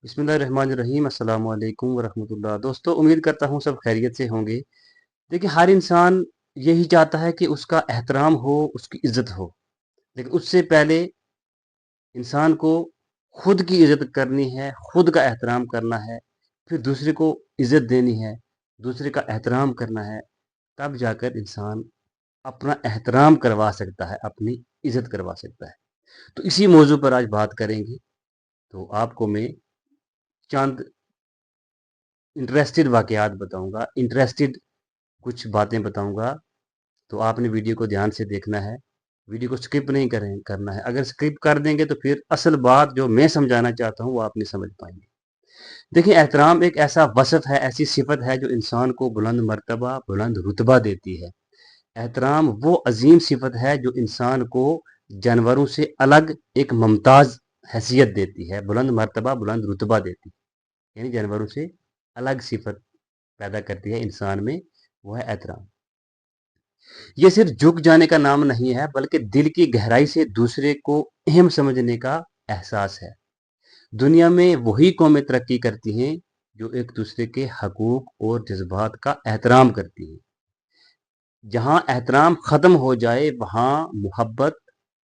बिस्मिल्लाहिर्रहमानिर्रहीम अस्सलाम वालेकुम वरहमतुल्लाह। दोस्तों, उम्मीद करता हूँ सब खैरियत से होंगे। देखिए, हर इंसान यही चाहता है कि उसका एहतराम हो, उसकी इज्जत हो। लेकिन उससे पहले इंसान को खुद की इज्जत करनी है, खुद का एहतराम करना है, फिर दूसरे को इज्जत देनी है, दूसरे का एहतराम करना है। तब जाकर इंसान अपना एहतराम करवा सकता है, अपनी इज्जत करवा सकता है। तो इसी मौजू पर आज बात करेंगे। तो आपको मैं चंद इंटरेस्टेड वाक़यात बताऊँगा, इंटरेस्टेड कुछ बातें बताऊँगा। तो आपने वीडियो को ध्यान से देखना है, वीडियो को स्किप नहीं करना है। अगर स्किप कर देंगे तो फिर असल बात जो मैं समझाना चाहता हूँ वो आप नहीं समझ पाएँगे। देखिए, एहतराम एक ऐसा वसफ़ है, ऐसी सिफ़त है जो इंसान को बुलंद मर्तबा, बुलंद रुतबा देती है। एहतराम वो अज़ीम सिफ़त है जो इंसान को जानवरों से अलग एक मुमताज़ हैसियत देती है, बुलंद मर्तबा, बुलंद रुतबा देती है। यानी जानवरों से अलग सिफ़त पैदा करती है इंसान में, वो है एहतराम। ये सिर्फ झुक जाने का नाम नहीं है, बल्कि दिल की गहराई से दूसरे को अहम समझने का एहसास है। दुनिया में वही कौमें तरक्की करती हैं जो एक दूसरे के हकूक और जज्बात का एहतराम करती हैं। जहाँ एहतराम ख़त्म हो जाए वहाँ मोहब्बत,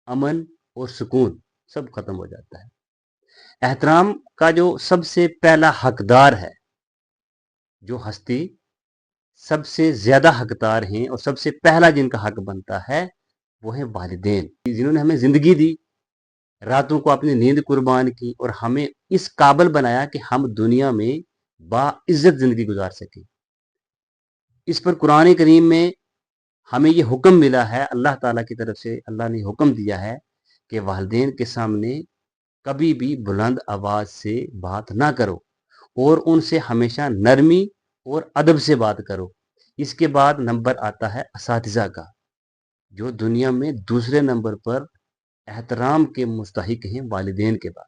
अमन और सुकून सब ख़त्म हो जाता है। एहतराम का जो सबसे पहला हकदार है, जो हस्ती सबसे ज़्यादा हकदार हैं और सबसे पहला जिनका हक बनता है वो है वालिदैन, जिन्होंने हमें ज़िंदगी दी, रातों को अपनी नींद कुर्बान की और हमें इस काबिल बनाया कि हम दुनिया में बाइज्जत ज़िंदगी गुजार सकें। इस पर कुरान करीम में हमें ये हुक्म मिला है, अल्लाह ताला की तरफ से अल्लाह ने हुक्म दिया है कि वालिदैन के सामने कभी भी बुलंद आवाज़ से बात ना करो और उनसे हमेशा नरमी और अदब से बात करो। इसके बाद नंबर आता है असातिज़ा का, जो दुनिया में दूसरे नंबर पर एहतराम के मुस्तहिक हैं वालिदैन के बाद,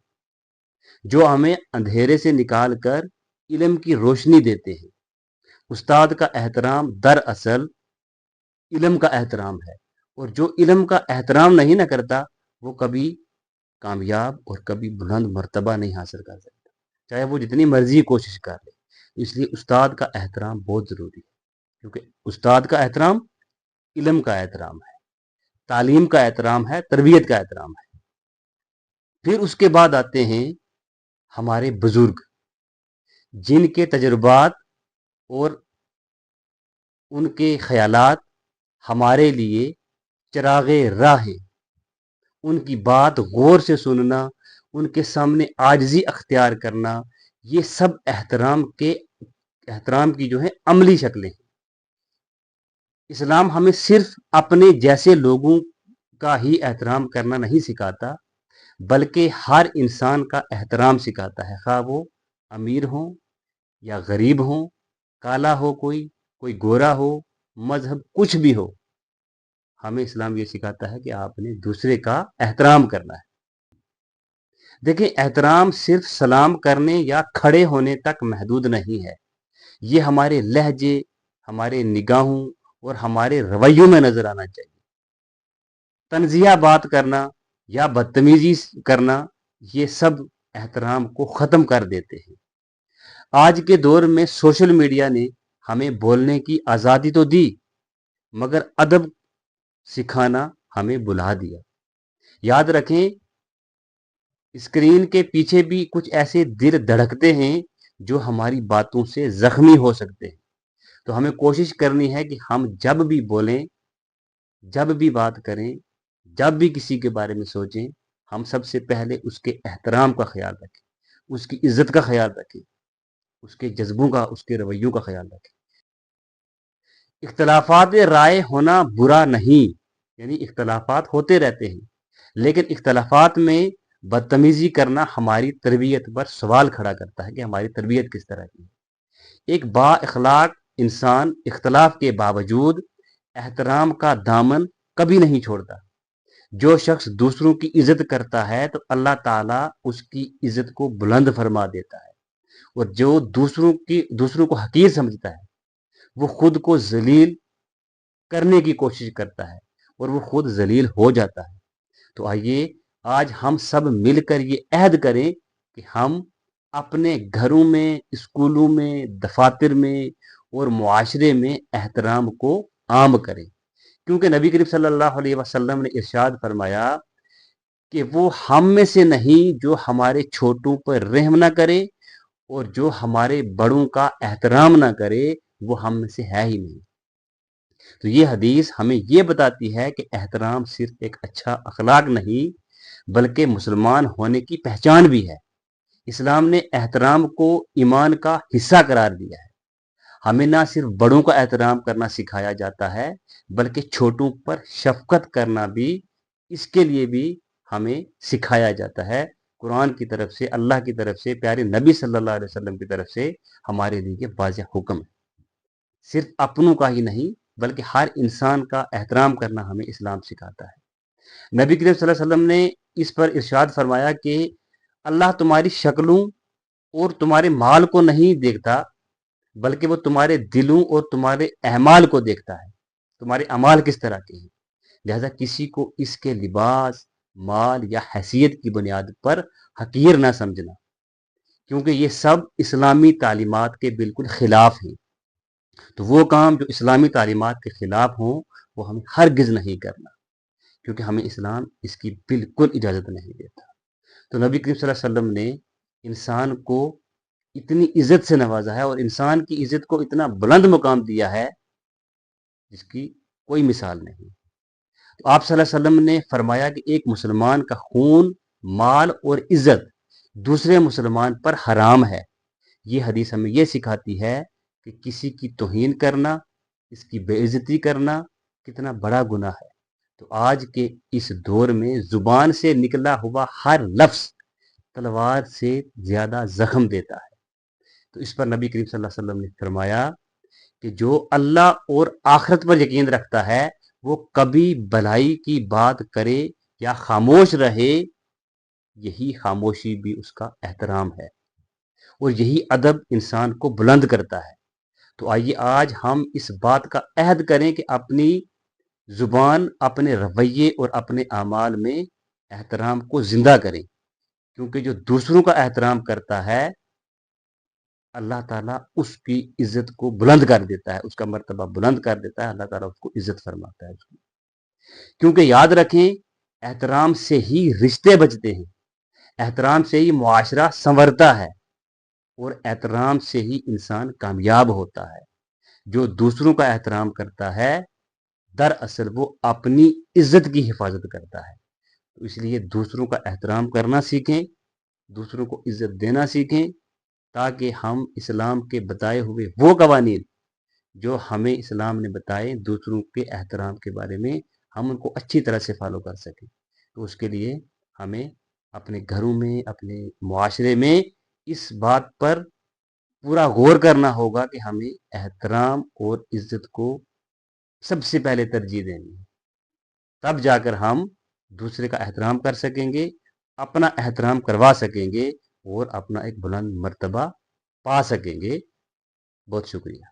जो हमें अंधेरे से निकाल कर इल्म की रोशनी देते हैं। उस्ताद का एहतराम दरअसल इल्म का एहतराम है, और जो इल्म का एहतराम नहीं ना करता वो कभी कामयाब और कभी बुलंद मर्तबा नहीं हासिल कर सकता, चाहे वो जितनी मर्जी कोशिश कर ले। इसलिए उस्ताद का एहतराम बहुत ज़रूरी है, क्योंकि उस्ताद का एहतराम इल्म का एहतराम है, तालीम का एहतराम है, तरबियत का एहतराम है। फिर उसके बाद आते हैं हमारे बुजुर्ग, जिनके तजुर्बात और उनके ख्यालात हमारे लिए चिरागे राह हैं। उनकी बात गौर से सुनना, उनके सामने आजिज़ी अख्तियार करना, ये सब एहतराम की जो है अमली शक्लें हैं। इस्लाम हमें सिर्फ अपने जैसे लोगों का ही एहतराम करना नहीं सिखाता, बल्कि हर इंसान का एहतराम सिखाता है, खा वो अमीर हो या गरीब हो, काला हो कोई गोरा हो, मजहब कुछ भी हो। हमें इस्लाम ये सिखाता है कि आपने दूसरे का एहतराम करना है। देखिए, एहतराम सिर्फ सलाम करने या खड़े होने तक महदूद नहीं है। ये हमारे लहजे, हमारे निगाहों और हमारे रवैयों में नजर आना चाहिए। तंजिया बात करना या बदतमीजी करना, ये सब एहतराम को ख़त्म कर देते हैं। आज के दौर में सोशल मीडिया ने हमें बोलने की आज़ादी तो दी, मगर अदब सिखाना हमें भुला दिया। याद रखें, स्क्रीन के पीछे भी कुछ ऐसे दिल धड़कते हैं जो हमारी बातों से जख्मी हो सकते हैं। तो हमें कोशिश करनी है कि हम जब भी बोलें, जब भी बात करें, जब भी किसी के बारे में सोचें, हम सबसे पहले उसके एहतराम का ख्याल रखें, उसकी इज्जत का ख्याल रखें, उसके जज्बों का, उसके रवैयों का ख्याल रखें। इख्तलाफात राय होना बुरा नहीं, यानी इख्तलाफात होते रहते हैं, लेकिन इख्तलाफात में बदतमीजी करना हमारी तरबियत पर सवाल खड़ा करता है कि हमारी तरबियत किस तरह की है। एक बाअखलाक इंसान इख्तलाफ के बावजूद एहतराम का दामन कभी नहीं छोड़ता। जो शख्स दूसरों की इज्जत करता है तो अल्लाह ताला उसकी इज्जत को बुलंद फरमा देता है, और जो दूसरों को हकीर समझता है वो खुद को जलील करने की कोशिश करता है, और वो खुद जलील हो जाता है। तो आइए आज हम सब मिलकर ये अहद करें कि हम اپنے گھروں میں، اسکولوں میں، دفاتر میں اور معاشرے میں احترام کو عام کریں، کیونکہ نبی کریم صلی اللہ علیہ وسلم نے ارشاد فرمایا کہ وہ ہم میں سے نہیں جو ہمارے چھوٹوں پر رحم نہ کرے اور جو ہمارے بڑوں کا احترام نہ کرے وہ ہم میں سے ہے ہی نہیں۔ تو یہ حدیث ہمیں یہ بتاتی ہے کہ احترام صرف ایک اچھا اخلاق نہیں بلکہ مسلمان ہونے کی پہچان بھی ہے۔ اسلام نے احترام کو ایمان کا حصہ قرار دیا ہے۔ ہمیں نہ صرف بڑوں کا احترام کرنا سکھایا جاتا ہے بلکہ چھوٹوں پر شفقت کرنا بھی، اس کے لیے بھی ہمیں سکھایا جاتا ہے۔ قرآن کی طرف سے، اللہ کی طرف سے، پیارے نبی صلی اللہ علیہ وسلم کی طرف سے ہمارے لیے یہ واضح حکم ہے۔ صرف اپنوں کا ہی نہیں بلکہ ہر انسان کا احترام کرنا ہمیں اسلام سکھاتا ہے۔ نبی کریم صلی اللہ علیہ وسلم نے اس پر ارشاد فرمایا کہ اللہ تمہاری شکلوں اور تمہارے مال کو نہیں دیکھتا بلکہ وہ تمہارے دلوں اور تمہارے اعمال کو دیکھتا ہے، تمہارے اعمال کس طرح کے ہیں۔ لہذا کسی کو اس کے لباس، مال یا حیثیت کی بنیاد پر حقیر نہ سمجھنا، کیونکہ یہ سب اسلامی تعلیمات کے بالکل خلاف ہیں۔ تو وہ کام جو اسلامی تعلیمات کے خلاف ہوں وہ ہمیں ہرگز نہیں کرنا، کیونکہ ہمیں اسلام اس کی بالکل اجازت نہیں دیتا۔ تو نبی کریم صلی اللہ علیہ وسلم نے انسان کو اتنی عزت سے نوازا ہے اور انسان کی عزت کو اتنا بلند مقام دیا ہے جس کی کوئی مثال نہیں۔ تو آپ صلی اللہ علیہ وسلم نے فرمایا کہ ایک مسلمان کا خون، مال اور عزت دوسرے مسلمان پر حرام ہے۔ یہ حدیث ہمیں یہ سکھاتی ہے کہ کسی کی توہین کرنا، اس کی بے عزتی کرنا کتنا بڑا گناہ ہے۔ تو آج کے اس دور میں زبان سے نکلا ہوا ہر لفظ تلوار سے زیادہ زخم دیتا ہے۔ تو اس پر نبی کریم صلی اللہ علیہ وسلم نے فرمایا کہ جو اللہ اور آخرت پر یقین رکھتا ہے وہ کبھی بھلائی کی بات کرے یا خاموش رہے، یہی خاموشی بھی اس کا احترام ہے اور یہی ادب انسان کو بلند کرتا ہے۔ تو آئیے آج ہم اس بات کا عہد کریں کہ اپنی زبان، اپنے رویے اور اپنے اعمال میں احترام کو زندہ کریں، کیونکہ جو دوسروں کا احترام کرتا ہے اللہ تعالیٰ اس کی عزت کو بلند کر دیتا ہے، اس کا مرتبہ بلند کر دیتا ہے، اللہ تعالیٰ اس کو عزت فرماتا ہے اس کی۔ کیونکہ یاد رکھیں احترام سے ہی رشتے بچتے ہیں، احترام سے ہی معاشرہ سنورتا ہے اور احترام سے ہی انسان کامیاب ہوتا ہے۔ جو دوسروں کا احترام کرتا ہے دراصل وہ اپنی عزت کی حفاظت کرتا ہے۔ تو اس لیے دوسروں کا احترام کرنا سیکھیں، دوسروں کو عزت دینا سیکھیں، تاکہ ہم اسلام کے بتائے ہوئے وہ قوانین جو ہمیں اسلام نے بتائے دوسروں کے احترام کے بارے میں، ہم ان کو اچھی طرح سے فالو کر سکیں۔ تو اس کے لیے ہمیں اپنے گھروں میں، اپنے معاشرے میں اس بات پر پورا غور کرنا ہوگا کہ ہمیں احترام اور عزت کو سب سے پہلے ترجیح دینی ہے، تب جا کر ہم دوسرے کا احترام کر سکیں گے، اپنا احترام کروا سکیں گے اور اپنا ایک بلند مرتبہ پا سکیں گے۔ بہت شکریہ۔